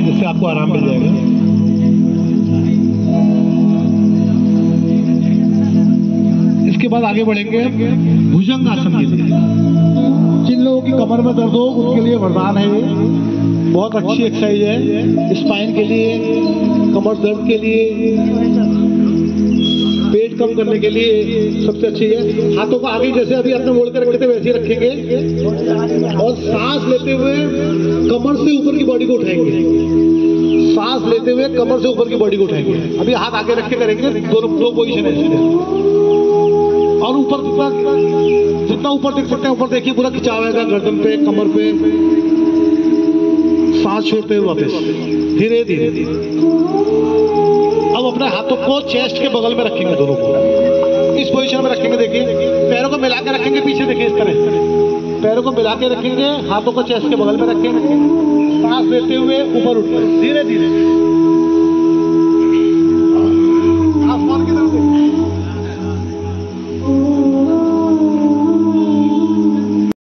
जिससे आपको आराम मिल जाएगा। इसके बाद आगे बढ़ेंगे भुजंग आसन के लिए। जिन लोगों की कमर में दर्द हो उनके लिए वरदान है ये। बहुत अच्छी एक्सरसाइज है स्पाइन के लिए, कमर दर्द के लिए, पेट कम करने के लिए सबसे अच्छी है। हाथों को आगे जैसे अभी आपने मोड़ के रखे थे वैसे ही रखेंगे और सांस लेते हुए कमर से ऊपर की बॉडी को उठाएंगे। सांस लेते हुए कमर से ऊपर की बॉडी को उठाएंगे। अभी हाथ आगे रख के करेंगे, दोनों दो पोजीशन है। और ऊपर जितना ऊपर देख सकते हैं ऊपर देखिए, पूरा खिंचाव आएगा गर्दन पे, कमर पे। सांस छोड़ते हुए वापस धीरे धीरे। अब अपने हाथों को चेस्ट के बगल में रखेंगे, दोनों को इस पोजीशन में रखेंगे। देखिए पैरों को मिला के रखेंगे पीछे, देखिए इस तरह पैरों को मिला के रखेंगे, हाथों को चेस्ट के बगल में रखेंगे। सांस लेते हुए ऊपर उठते धीरे धीरे।